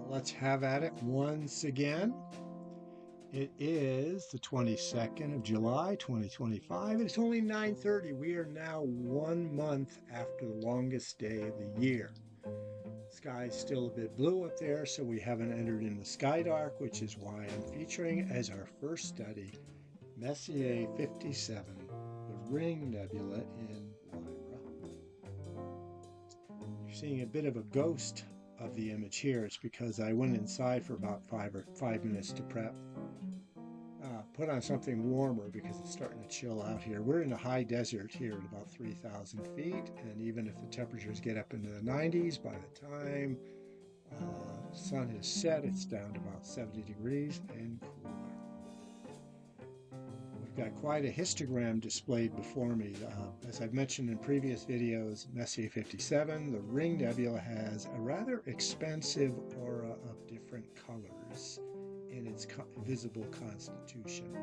Let's have at it once again. It is the 22nd of July, 2025. It's only 9:30. We are now 1 month after the longest day of the year. The sky is still a bit blue up there, so we haven't entered into sky dark, which is why I'm featuring as our first study Messier 57, the Ring Nebula in Lyra. You're seeing a bit of a ghost of the image here. It's because I went inside for about 5 minutes to prep. Put on something warmer because it's starting to chill out here. We're in a high desert here at about 3,000 feet, and even if the temperatures get up into the 90s, by the time the sun has set, it's down to about 70 degrees and cooler. We've got quite a histogram displayed before me. As I've mentioned in previous videos, Messier 57, the Ring Nebula, has a rather expensive aura of different colors in its visible constitution.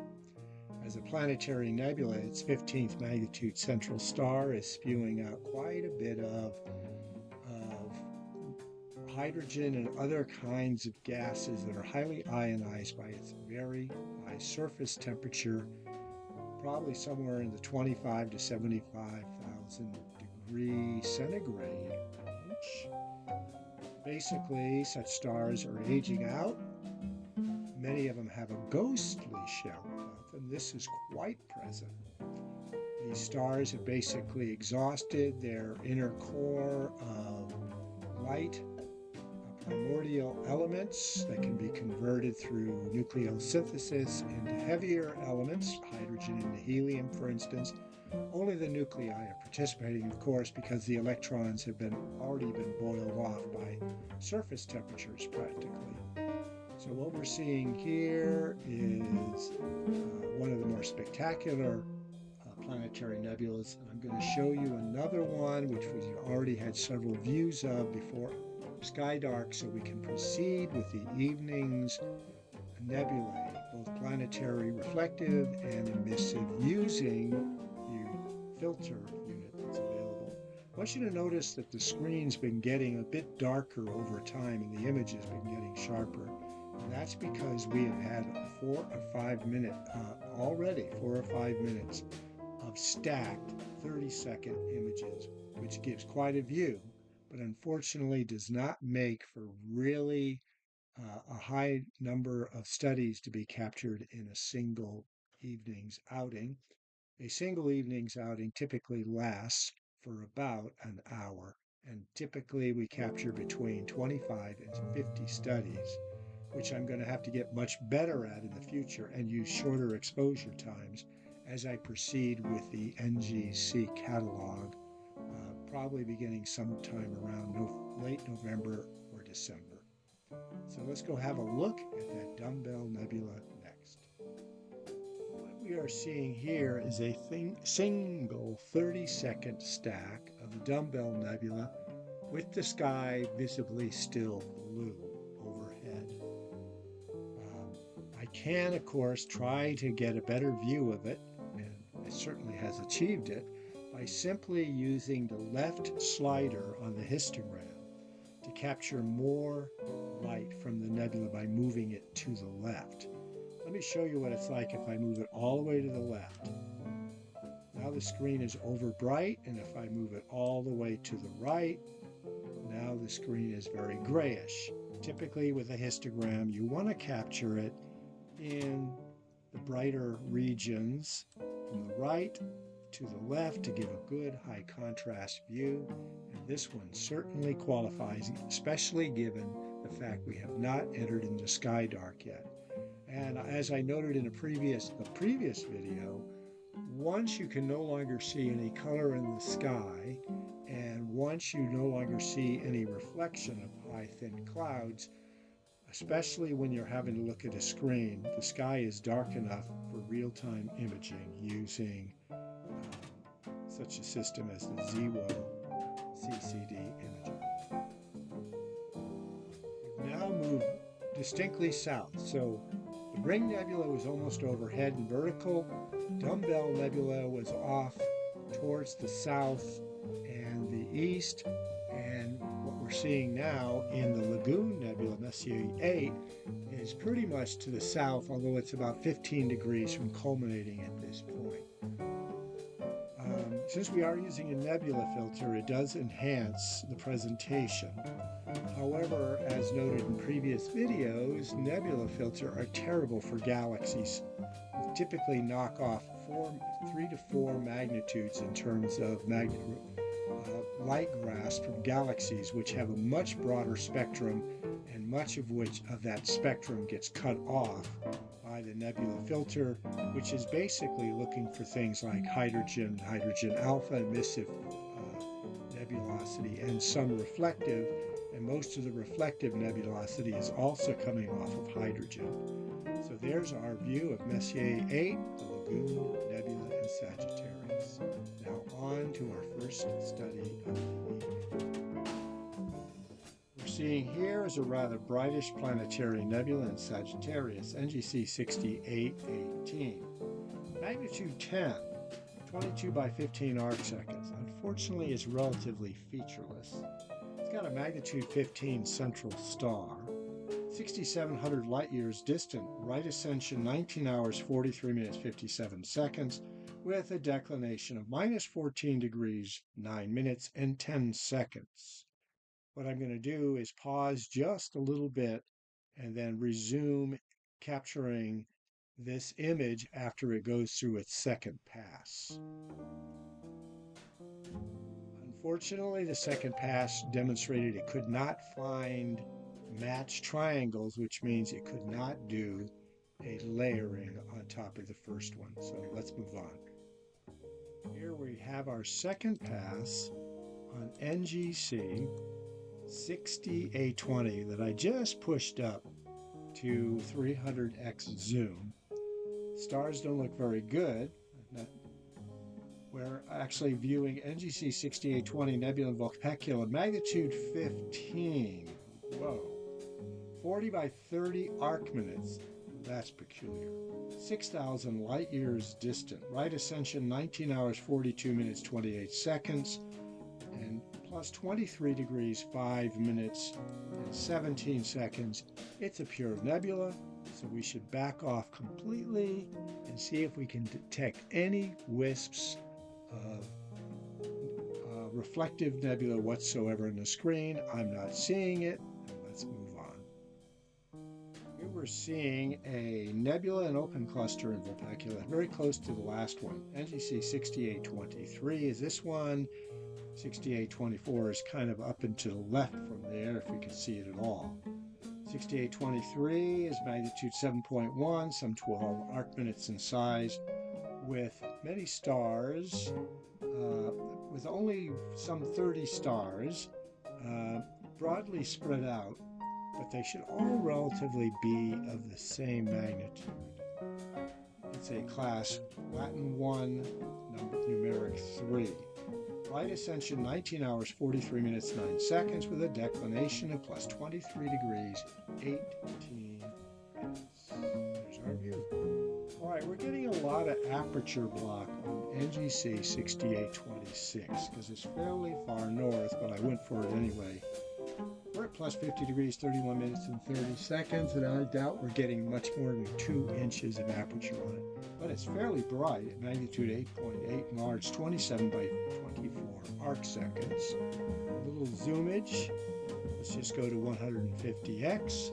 As a planetary nebula, its 15th magnitude central star is spewing out quite a bit of hydrogen and other kinds of gases that are highly ionized by its very high surface temperature, probably somewhere in the 25 to 75,000 degree centigrade range. Basically, such stars are aging out. Many of them have a ghostly shell about them. This is quite present. These stars have basically exhausted their inner core of light, primordial elements that can be converted through nucleosynthesis into heavier elements, hydrogen into helium, for instance. Only the nuclei are participating, of course, because the electrons have already been boiled off by surface temperatures practically. So what we're seeing here is one of the more spectacular planetary nebulas. And I'm going to show you another one, which we already had several views of before sky dark, so we can proceed with the evening's nebulae, both planetary reflective and emissive, using the filter unit that's available. I want you to notice that the screen's been getting a bit darker over time and the image has been getting sharper. And that's because we have had 4 or 5 minutes of stacked 30-second images, which gives quite a view, but unfortunately does not make for really a high number of studies to be captured in a single evening's outing. A single evening's outing typically lasts for about an hour, and typically we capture between 25 and 50 studies, which I'm going to have to get much better at in the future and use shorter exposure times as I proceed with the NGC catalog, probably beginning sometime around late November or December. So let's go have a look at that Dumbbell Nebula next. What we are seeing here is a single 30-second stack of the Dumbbell Nebula with the sky visibly still blue overhead. I can, of course, try to get a better view of it, and it certainly has achieved it, by simply using the left slider on the histogram to capture more light from the nebula by moving it to the left. Let me show you what it's like if I move it all the way to the left. Now the screen is over bright, and if I move it all the way to the right, now the screen is very grayish. Typically with a histogram, you want to capture it in the brighter regions from the right to the left to give a good high contrast view, and this one certainly qualifies, especially given the fact we have not entered into sky dark yet. And as I noted in the previous video, once you can no longer see any color in the sky, and once you no longer see any reflection of high thin clouds, especially when you're having to look at a screen, the sky is dark enough for real-time imaging using such a system as the ZWO CCD imager. We've now moved distinctly south. So the Ring Nebula was almost overhead and vertical. Dumbbell Nebula was off towards the south and the east. And what we're seeing now in the Lagoon Nebula, Messier 8, is pretty much to the south, although it's about 15 degrees from culminating at this point. Since we are using a nebula filter, it does enhance the presentation. However, as noted in previous videos, nebula filters are terrible for galaxies. They typically knock off 3 to 4 magnitudes in terms of light grasp from galaxies, which have a much broader spectrum, and much of that spectrum gets cut off by the nebula filter, which is basically looking for things like hydrogen alpha, emissive nebulosity, and some reflective, and most of the reflective nebulosity is also coming off of hydrogen. So there's our view of Messier 8, the Lagoon Nebula, and Sagittarius. Now on to our first study of the evening. We're seeing here is a rather brightish planetary nebula in Sagittarius, NGC 6818. Magnitude 10, 22 by 15 arc seconds. Unfortunately, it's relatively featureless. It's got a magnitude 15 central star, 6,700 light years distant, right ascension 19 hours 43 minutes 57 seconds, with a declination of minus 14 degrees 9 minutes and 10 seconds. What I'm going to do is pause just a little bit and then resume capturing this image after it goes through its second pass. Unfortunately, the second pass demonstrated it could not find matched triangles, which means it could not do a layering on top of the first one. So let's move on. Here we have our second pass on NGC 6820 that I just pushed up to 300x zoom. Stars don't look very good. We're actually viewing NGC 6820 Nebula in Vulpecula, magnitude 15. Whoa. 40 by 30 arc minutes. That's peculiar. 6,000 light years distant. Right ascension 19 hours 42 minutes 28 seconds. And plus 23 degrees 5 minutes and 17 seconds. It's a pure nebula, so we should back off completely and see if we can detect any wisps of reflective nebula whatsoever in the screen. I'm not seeing it. Let's move on. Here we're seeing a nebula and open cluster in Vulpecula, very close to the last one. NGC 6823 is this one. 6824 is kind of up and to the left from there, if we can see it at all. 6823 is magnitude 7.1, some 12 arc minutes in size, with many stars, with only some 30 stars, broadly spread out, but they should all relatively be of the same magnitude. It's a class Latin 1, numeric 3. Light ascension 19 hours 43 minutes 9 seconds with a declination of plus 23 degrees 18 minutes. There's our view. All right, we're getting a lot of aperture block on NGC 6826 because it's fairly far north, but I went for it anyway. We're at plus 50 degrees 31 minutes and 30 seconds, and I doubt we're getting much more than 2 inches of aperture on it. But it's fairly bright at magnitude 8.8 large, 27 by 24 arc seconds. A little zoomage. Let's just go to 150x.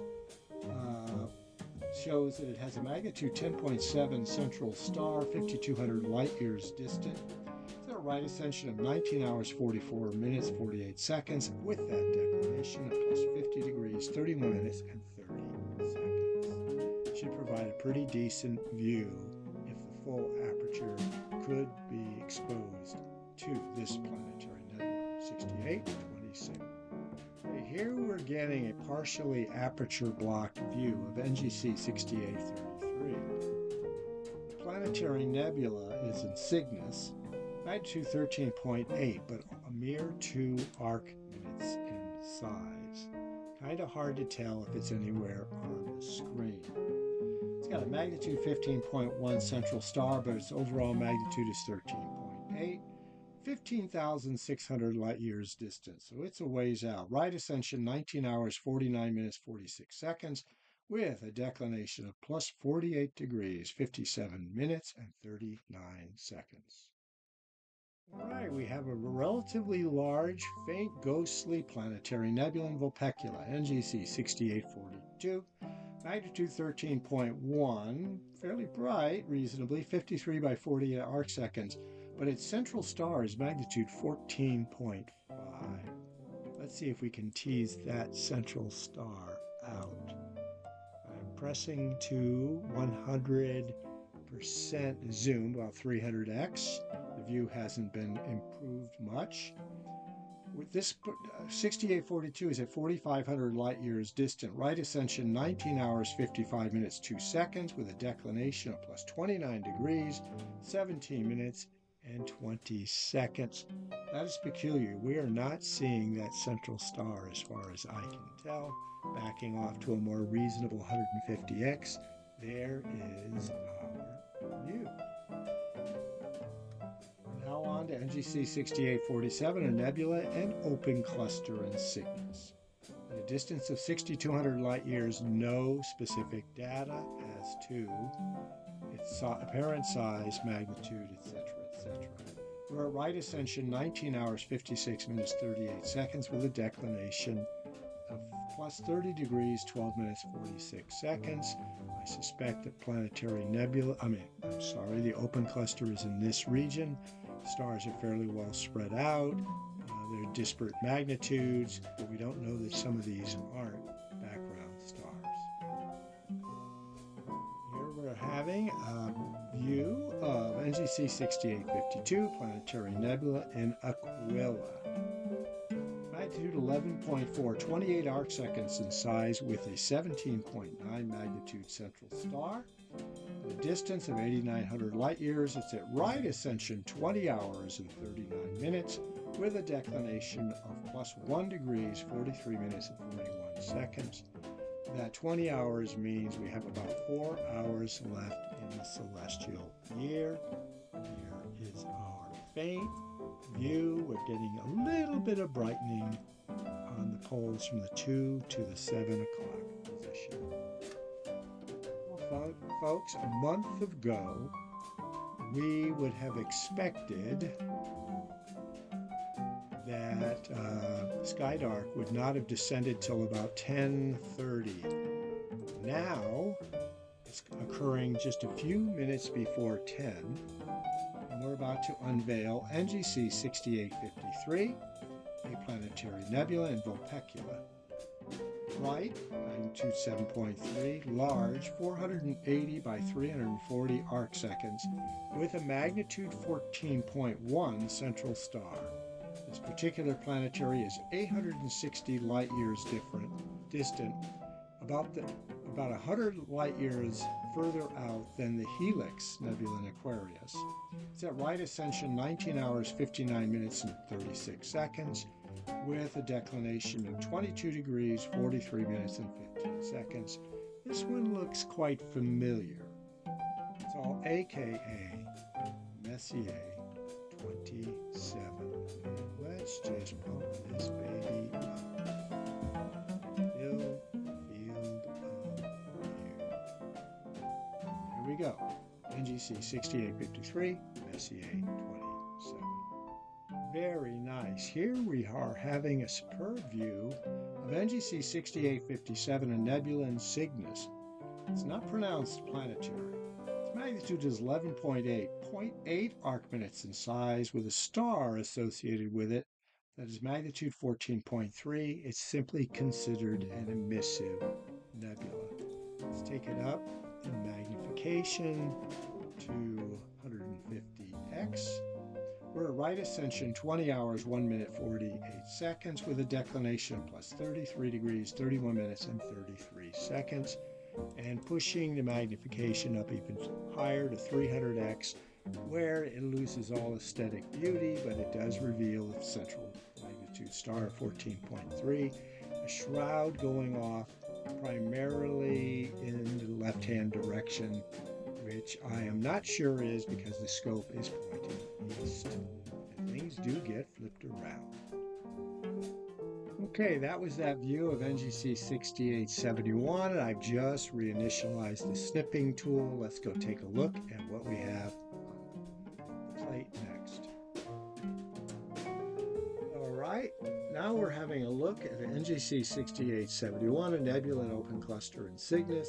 Shows that it has a magnitude 10.7 central star, 5,200 light years distant. It's got a right ascension of 19 hours 44 minutes 48 seconds with that declination of plus 50 degrees 31 minutes and 30 seconds. Should provide a pretty decent view if the full aperture could be exposed to this planetary nebula 6826. Here we're getting a partially aperture blocked view of NGC 6833. The planetary nebula is in Cygnus, magnitude 13.8, but a mere 2 arc minutes in size. Kind of hard to tell if it's anywhere on the screen. It's got a magnitude 15.1 central star, but its overall magnitude is 13.8. 15,600 light years distant. So it's a ways out. Right ascension, 19 hours, 49 minutes, 46 seconds, with a declination of plus 48 degrees, 57 minutes, and 39 seconds. All right, we have a relatively large, faint, ghostly planetary nebula in Vulpecula, NGC 6842, magnitude 13.1, fairly bright, reasonably, 53 by 48 arc seconds, but its central star is magnitude 14.5. Let's see if we can tease that central star out. I'm pressing to 100% zoom, about 300x. The view hasn't been improved much. With this 6842 is at 4,500 light years distant. Right ascension, 19 hours, 55 minutes, 2 seconds, with a declination of plus 29 degrees, 17 minutes, and 20 seconds. That is peculiar. We are not seeing that central star as far as I can tell. Backing off to a more reasonable 150x, there is our view. Now on to NGC 6847, a nebula and open cluster in Cygnus. At a distance of 6,200 light years, no specific data as to its apparent size, magnitude, etc., etc. We're at right ascension, 19 hours, 56 minutes, 38 seconds, with a declination of plus 30 degrees, 12 minutes, 46 seconds. I suspect that the open cluster is in this region. Stars are fairly well spread out. They're disparate magnitudes, but we don't know that some of these aren't background stars. Here we're having a view of NGC 6852, planetary nebula in Aquila. Magnitude 11.4, 28 arc seconds in size, with a 17.9 magnitude central star. At a distance of 8,900 light years, it's at right ascension, 20 hours and 39 minutes, with a declination of plus 1 degrees, 43 minutes and 41 seconds. That 20 hours means we have about 4 hours left in the celestial year. Here is our faint view. We're getting a little bit of brightening on the poles from the 2 to the 7 o'clock position. Well, folks, a month ago, we would have expected that Skydark would not have descended till about 10:30. Now, it's occurring just a few minutes before 10, and we're about to unveil NGC 6853, a planetary nebula in Vulpecula. Bright, magnitude 7.3, large, 480 by 340 arc seconds, with a magnitude 14.1 central star. This particular planetary is 860 light years distant, about 100 light years further out than the Helix Nebula in Aquarius. It's at right ascension, 19 hours, 59 minutes, and 36 seconds, with a declination of 22 degrees, 43 minutes, and 15 seconds. This one looks quite familiar. It's all AKA Messier 27. Let's just pump this baby up. Fill field of view. Here we go. NGC 6853, Messier 27. Very nice. Here we are having a superb view of NGC 6857, a nebula in Cygnus. It's not pronounced planetary. Its magnitude is 11.8, 0.8 arc minutes in size, with a star associated with it that is magnitude 14.3. It's simply considered an emissive nebula. Let's take it up in magnification to 150x. We're at right ascension, 20 hours, 1 minute, 48 seconds, with a declination of plus 33 degrees, 31 minutes, and 33 seconds, and pushing the magnification up even higher to 300x, where it loses all aesthetic beauty, but it does reveal the central magnitude star of 14.3, a shroud going off primarily in the left-hand direction, which I am not sure is because the scope is pointing east. And things things do get flipped around. Okay, that was that view of NGC 6871, and I've just reinitialized the snipping tool. Let's go take a look at what we have on the plate next. All right, now we're having a look at NGC 6871, a nebula in open cluster in Cygnus,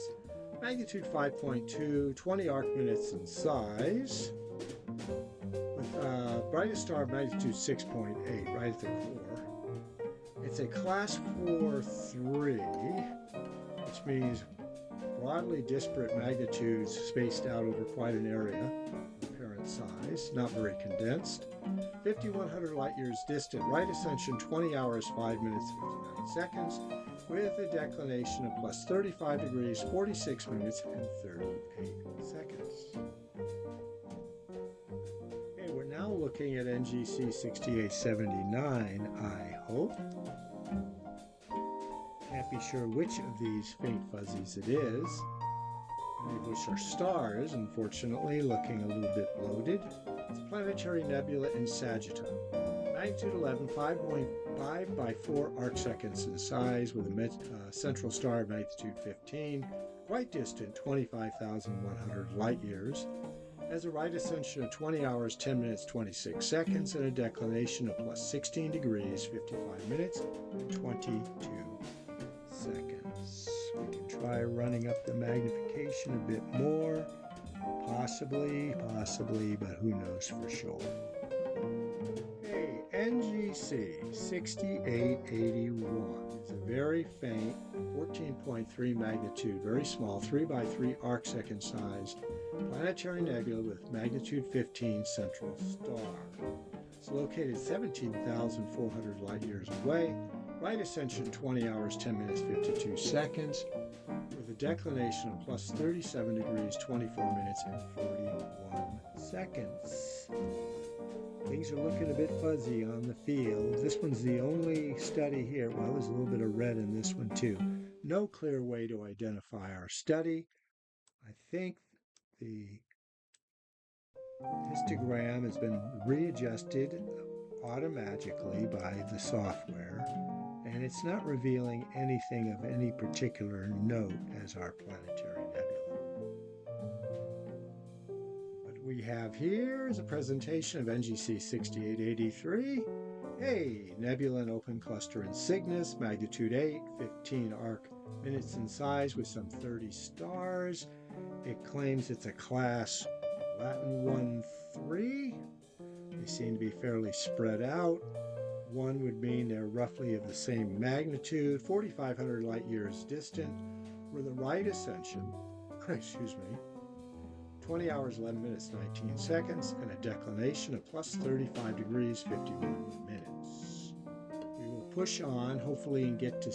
magnitude 5.2, 20 arc minutes in size, with brightest star magnitude 6.8 right at the core. It's a class 4-3, which means broadly disparate magnitudes spaced out over quite an area, apparent size, not very condensed. 5,100 light years distant, right ascension 20 hours, 5 minutes, 59 seconds, with a declination of plus 35 degrees, 46 minutes, and 38 seconds. Okay, we're now looking at NGC 6879, I hope. Can't be sure which of these faint fuzzies it is. Many of which are stars, unfortunately, looking a little bit bloated. It's a planetary nebula in Sagittarius. Magnitude 11, 5.5 by 4 arc seconds in size, with a central star of magnitude 15, quite distant, 25,100 light years. Has a right ascension of 20 hours, 10 minutes, 26 seconds, and a declination of plus 16 degrees, 55 minutes, and 22 seconds. We can try running up the magnification a bit more. Possibly, but who knows for sure. Okay, NGC 6881 is a very faint 14.3 magnitude, very small, 3 by 3 arc second size planetary nebula with magnitude 15 central star. It's located 17,400 light years away. Right ascension 20 hours, 10 minutes, 52 seconds, with a declination of plus 37 degrees, 24 minutes, and 41 seconds. Things are looking a bit fuzzy on the field. This one's the only study here. Well, there's a little bit of red in this one too. No clear way to identify our study. I think the histogram has been readjusted automatically by the software, and it's not revealing anything of any particular note as our planetary nebula. What we have here is a presentation of NGC 6883. Hey, nebula in open cluster in Cygnus, magnitude 8, 15 arc minutes in size with some 30 stars. It claims it's a class Latin 1-3. They seem to be fairly spread out. One would mean they're roughly of the same magnitude, 4,500 light years distant, with a right ascension, 20 hours, 11 minutes, 19 seconds, and a declination of plus 35 degrees, 51 minutes. We will push on, hopefully, and get to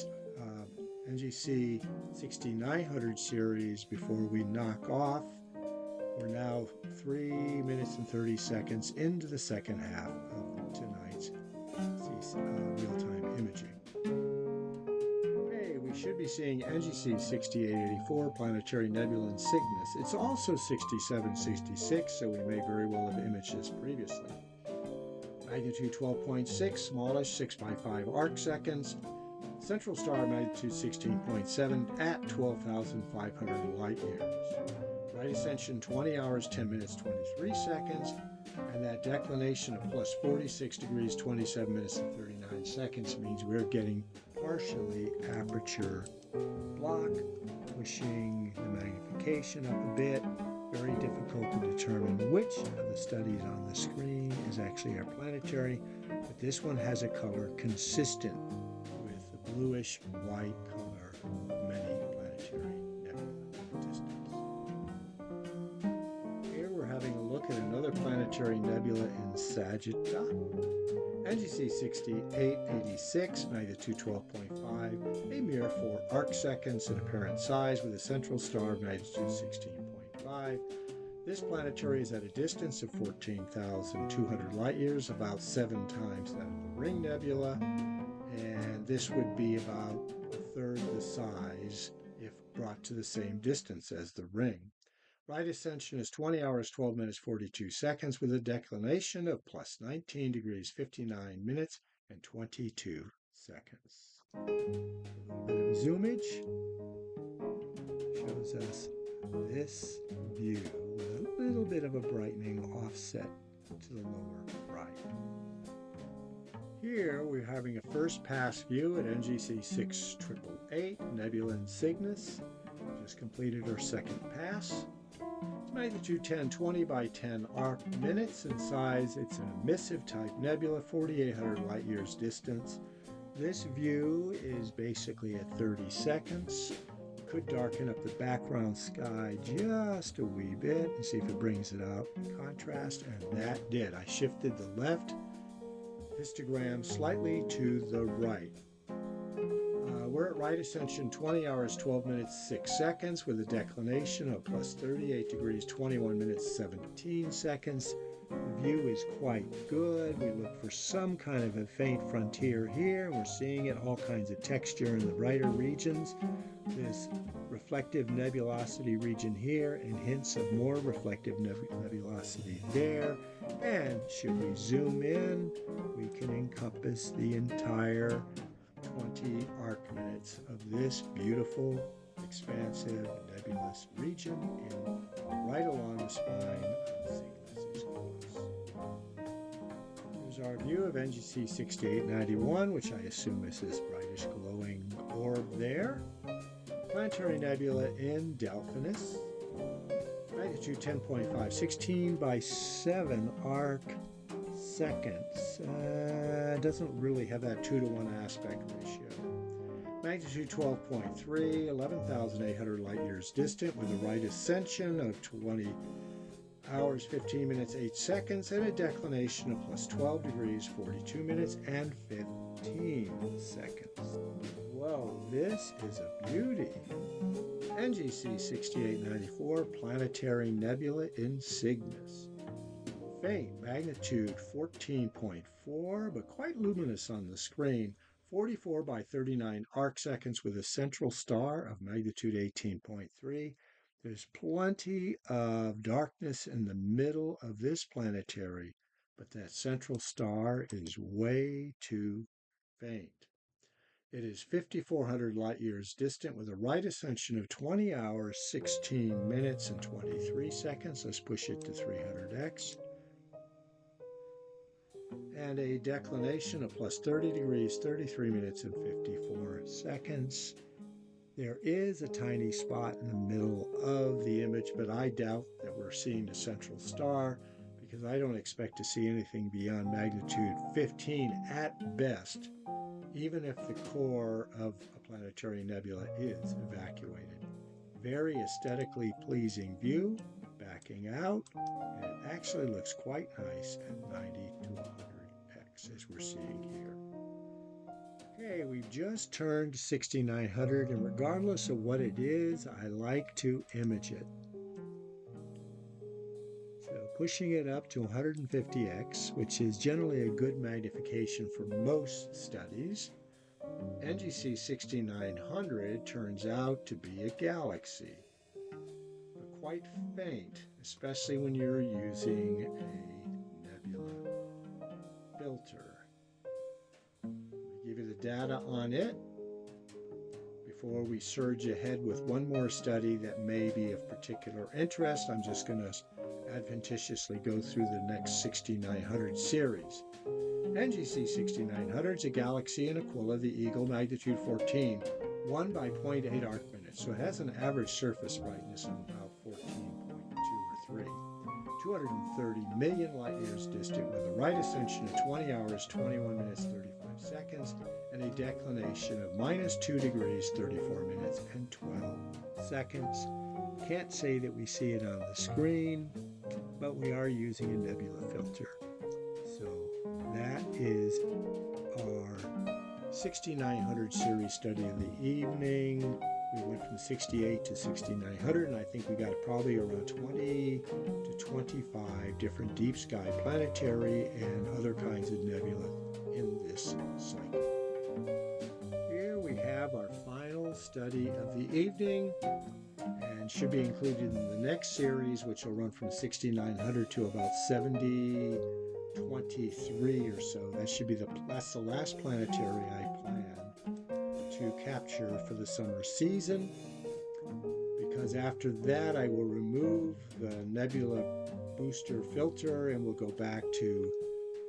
NGC 6900 series before we knock off. We're now 3 minutes and 30 seconds into the second half of tonight's real-time imaging. Okay, we should be seeing NGC 6884, Planetary Nebula in Cygnus. It's also 6766, so we may very well have imaged this previously. Magnitude 12.6, smallish, 6 by 5 arc seconds. Central star magnitude 16.7 at 12,500 light years. Right ascension 20 hours, 10 minutes, 23 seconds, and that declination of plus 46 degrees, 27 minutes, and 39 seconds means we're getting partially aperture block, pushing the magnification up a bit. Very difficult to determine which of the studies on the screen is actually our planetary, but this one has a color consistent with the bluish white color of many planetary nebulae distance. Here we're having a look at another planetary nebula in Sagittarius. NGC 6886, magnitude 12.5, a mere 4 arc seconds in apparent size with a central star of magnitude 16.5. This planetary is at a distance of 14,200 light years, about 7 times that of the Ring Nebula, and this would be about a third the size if brought to the same distance as the Ring. Right ascension is 20 hours, 12 minutes, 42 seconds with a declination of plus 19 degrees, 59 minutes, and 22 seconds. A little bit of zoomage shows us this view with a little bit of a brightening offset to the lower right. Here we're having a first pass view at NGC 6888, Nebula in Cygnus. Just completed our second pass. It's magnitude 1020 by 10 arc minutes in size. It's an emissive type nebula, 4,800 light years distance. This view is basically at 30 seconds. Could darken up the background sky just a wee bit and see if it brings it out in contrast, and that did. I shifted the left histogram slightly to the right. We're at right ascension 20 hours, 12 minutes, 6 seconds with a declination of plus 38 degrees, 21 minutes, 17 seconds. The view is quite good. We look for some kind of a faint frontier here. We're seeing it, all kinds of texture in the brighter regions. This reflective nebulosity region here and hints of more reflective nebulosity there. And should we zoom in, we can encompass the entire 20 arc minutes of this beautiful, expansive, nebulous region right along the spine of Cygnus. Here's our view of NGC 6891, which I assume is this brightish glowing orb there. Planetary nebula in Delphinus. Magnitude 10.5, 16 by 7 arc seconds. Doesn't really have that 2-to-1 aspect ratio. Magnitude 12.3, 11,800 light years distant with a right ascension of 20 hours, 15 minutes, 8 seconds and a declination of plus 12 degrees, 42 minutes and 15 seconds. Whoa, this is a beauty. NGC 6894, Planetary Nebula in Cygnus. Faint, magnitude 14.4, but quite luminous on the screen. 44 by 39 arc seconds with a central star of magnitude 18.3. There's plenty of darkness in the middle of this planetary, but that central star is way too faint. It is 5,400 light years distant with a right ascension of 20 hours, 16 minutes, and 23 seconds. Let's push it to 300x. And a declination of plus 30 degrees, 33 minutes, and 54 seconds. There is a tiny spot in the middle of the image, but I doubt that we're seeing the central star because I don't expect to see anything beyond magnitude 15 at best, even if the core of a planetary nebula is evacuated. Very aesthetically pleasing view, backing out, and it actually looks quite nice at 90 to 100x as we're seeing here. Okay, we've just turned 6900, and regardless of what it is, I like to image it. So pushing it up to 150x, which is generally a good magnification for most studies, NGC 6900 turns out to be a galaxy, but quite faint, especially when you're using a nebula filter. Give you the data on it before we surge ahead with one more study that may be of particular interest. I'm just going to adventitiously go through the next 6900 series. NGC 6900 is a galaxy in Aquila, the Eagle, magnitude 14, 1 by 0.8 arc minutes. So it has an average surface brightness of about 14.2 or 3. 230 million light years distant with a right ascension of 20 hours, 21 minutes, 35 seconds, and a declination of minus 2 degrees, 34 minutes, and 12 seconds. Can't say that we see it on the screen, but we are using a nebula filter. So that is our 6900 series study of the evening. We went from 68 to 6900, and I think we got probably around 20 to 25 different deep sky planetary and other kinds of nebula in this cycle. Here we have our final study of the evening, and and should be included in the next series, which will run from 6900 to about 7023 or so. That's the last planetary I plan to capture for the summer season, because after that I will remove the nebula booster filter and we'll go back to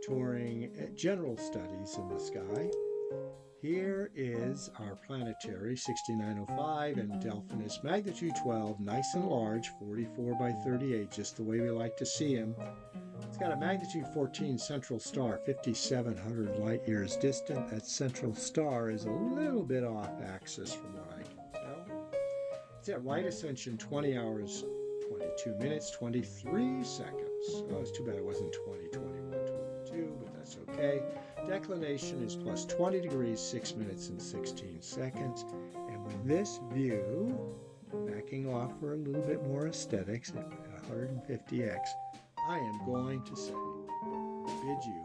touring general studies in the sky. Here is our planetary 6905 and Delphinus magnitude 12, nice and large, 44 by 38, just the way we like to see him. It's got a magnitude 14 central star, 5,700 light years distant. That central star is a little bit off axis from what I can tell. It's at right ascension 20 hours, 22 minutes, 23 seconds. Oh, it's too bad it wasn't 20, 21, 22, but that's okay. Declination is plus 20 degrees, 6 minutes and 16 seconds. And with this view, backing off for a little bit more aesthetics at 150x, I am going to bid you